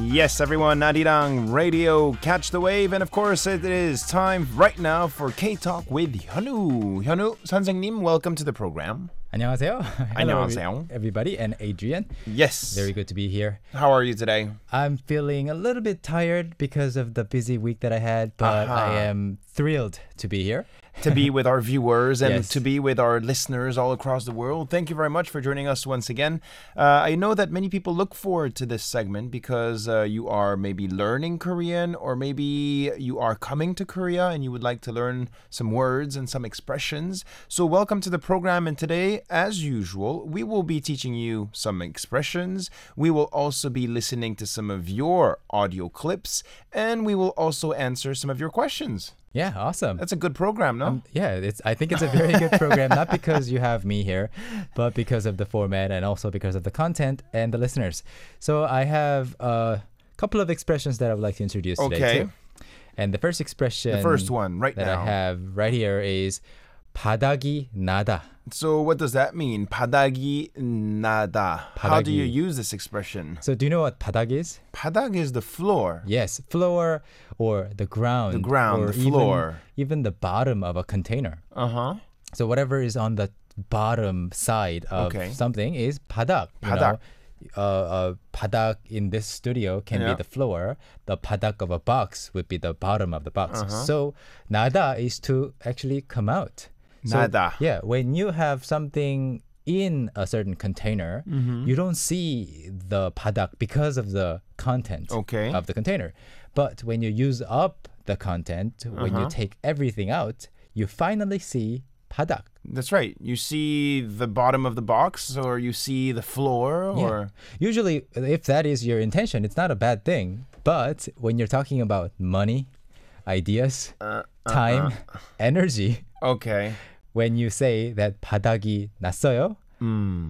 Yes, everyone, Arirang Radio, catch the wave. And of course, it is time right now for K-Talk with Hyunwoo. Hyunwoo 선생님, welcome to the program. 안녕하세요. Hello, 안녕하세요. everybody, and Adrian. Yes. Very good to be here. How are you today? I'm feeling a little bit tired because of the busy week that I had, but I am thrilled to be here. To be with our viewers and Yes. to be with our listeners all across the world. Thank you very much for joining us once again. I know that many people look forward to this segment because you are maybe learning Korean or maybe you are coming to Korea and you would like to learn some words and some expressions. So welcome to the program, and today, as usual, we will be teaching you some expressions. We will also be listening to some of your audio clips, and we will also answer some of your questions. Yeah, awesome. That's a good program, no? I think it's a very good program, not because you have me here, but because of the format and also because of the content and the listeners. So I have a couple of expressions that I would like to introduce today too. And the first expression, The first one, right that now. I have right here is 바닥이 나다. So what does that mean? 바닥이 나다. How do you 바닥이. use this expression? So do you know what 바닥 is? 바닥 is the floor. Yes, floor or the ground. The ground, or the floor. Even the bottom of a container. Uh-huh. So whatever is on the bottom side of Okay. something is 바닥. 바닥. 바닥 in this studio can Yeah. be the floor. The 바닥 of a box would be the bottom of the box. Uh-huh. So 나다 is to actually come out. So, 나다. Yeah, when you have something in a certain container, Mm-hmm. you don't see the 바닥 because of the content Okay. of the container. But when you use up the content, when you Uh-huh. take everything out, you finally see 바닥. That's right. You see the bottom of the box or you see the floor or... Usually, if that is your intention, it's not a bad thing. But when you're talking about money, ideas, time, energy, Okay. when you say that 바닥이 났어요,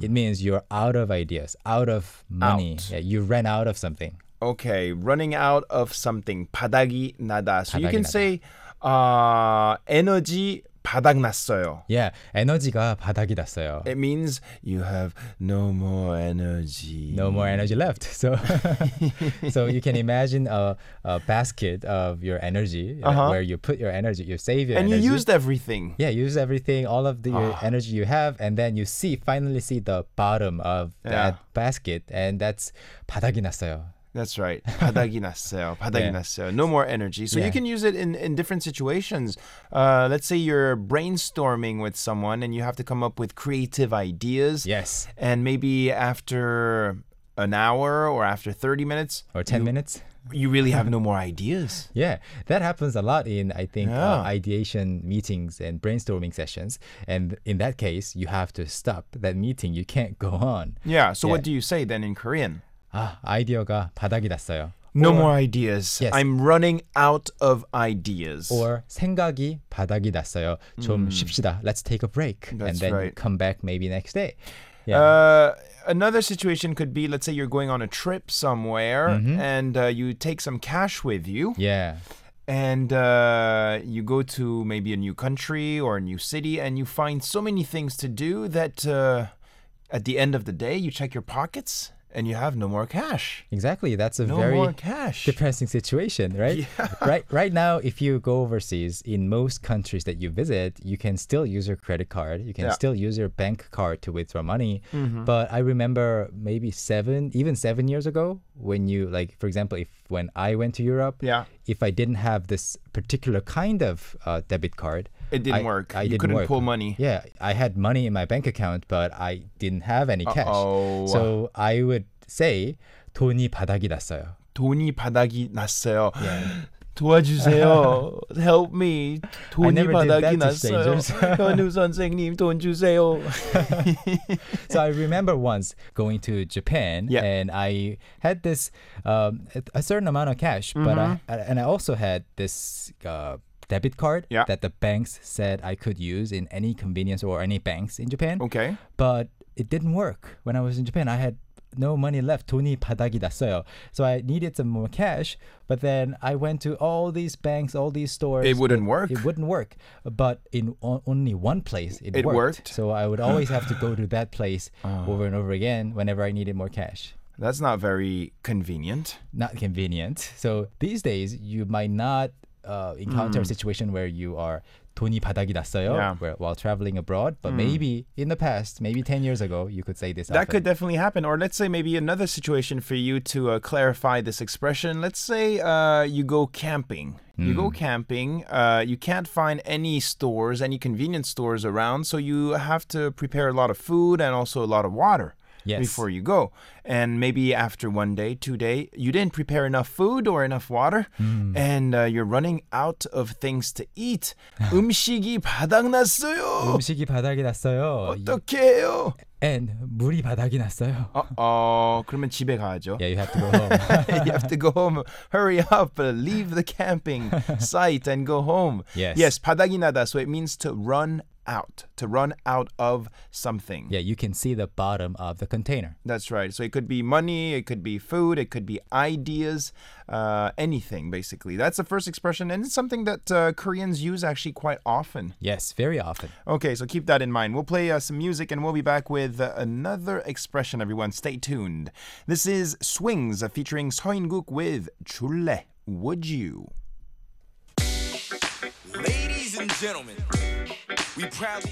it means you're out of ideas, out of money. Out. Yeah, you ran out of something. Okay. Running out of something. 바닥이 나다. So you 바닥이 can 나다. say 에너지 바닥 났어요. Yeah, 에너지가 바닥이 났어요. It means you have no more energy. No more energy left. So, so you can imagine a basket of your energy where you put your energy, you save your And energy. you used everything. Yeah, use everything, all of the your energy you have, and then you finally see the bottom of that basket, and that's 바닥이 났어요. That's right. 바닥이 났어요. 바닥이 Yeah. 났어요. No more energy. So you Yeah. can use it in different situations. Let's say you're brainstorming with someone and you have to come up with creative ideas. Yes. And maybe after an hour or after 30 minutes, Or 10 minutes. you really have no more ideas. Yeah, that happens a lot in, I think, Yeah. ideation meetings and brainstorming sessions. And in that case, you have to stop that meeting. You can't go on. Yeah. So Yeah. what do you say then in Korean? 아이디어가 바닥이 났어요. No Or- more ideas. Yes. I'm running out of ideas. Or 생각이 바닥이 났어요. 좀 쉽시다. Let's take a break. That's and then right. come back maybe next day. Yeah. Another situation could be, let's say you're going on a trip somewhere and you take some cash with you. Yeah. And you go to maybe a new country or a new city and you find so many things to do that at the end of the day, you check your pockets and you have no more cash. Exactly. That's a No very more cash. depressing situation, right? Right now, if you go overseas, in most countries that you visit, you can still use your credit card. You can Yeah. still use your bank card to withdraw money. But I remember maybe 7 years ago, when you, like, for example, when I went to Europe, Yeah. if I didn't have this particular kind of debit card, It didn't work. I You didn't couldn't work. pull money. Yeah, I had money in my bank account, but I didn't have any cash. Uh-oh. So I would say 돈이 바닥이 났어요. 돈이 바닥이 났어요. 도와주세요. Help me. 돈이 never did 바닥이 that to 났어요. strangers. 현우 선생님 돈 주세요. So I remember once going to Japan, Yeah. and I had this a certain amount of cash, but I also had this debit card Yeah. that the banks said I could use in any convenience or any banks in Japan. Okay. But it didn't work when I was in Japan. I had no money left. 돈이 바닥이 났어요. So I needed some more cash. But then I went to all these banks, all these stores. It wouldn't work. It wouldn't work. But in only one place, it It worked? So I would always have to go to that place over and over again whenever I needed more cash. That's not very convenient. Not convenient. So these days, you might not encounter a situation where you are 돈이 바닥이 났어요 while traveling abroad. But maybe in the past, maybe 10 years ago, you could say this. That could definitely happen. Or let's say maybe another situation for you to clarify this expression. Let's say you go camping. You go camping. You can't find any stores, any convenience stores around. So you have to prepare a lot of food and also a lot of water. Yes. Before you go. And maybe after 1 day, 2 days, you didn't prepare enough food or enough water and you're running out of things to eat. 음식이 바닥났어요. 음식이 바닥이 났어요. 어떻게 해요? And 물이 바닥이 났어요. 그러면 집에 가야죠. Yeah, you have to go home. You have to go home. Hurry up. Leave the camping site and go home. Yes. 바닥이 나다. So it means to run out of something. Yeah, you can see the bottom of the container. That's right. So it could be money, it could be food, it could be ideas, anything basically. That's the first expression, and it's something that Koreans use actually quite often. Yes, very often. Okay, so keep that in mind. We'll play some music and we'll be back with another expression, everyone. Stay tuned. This is Swings featuring Seo In-guk with 줄래, would you? Ladies and gentlemen, we proudly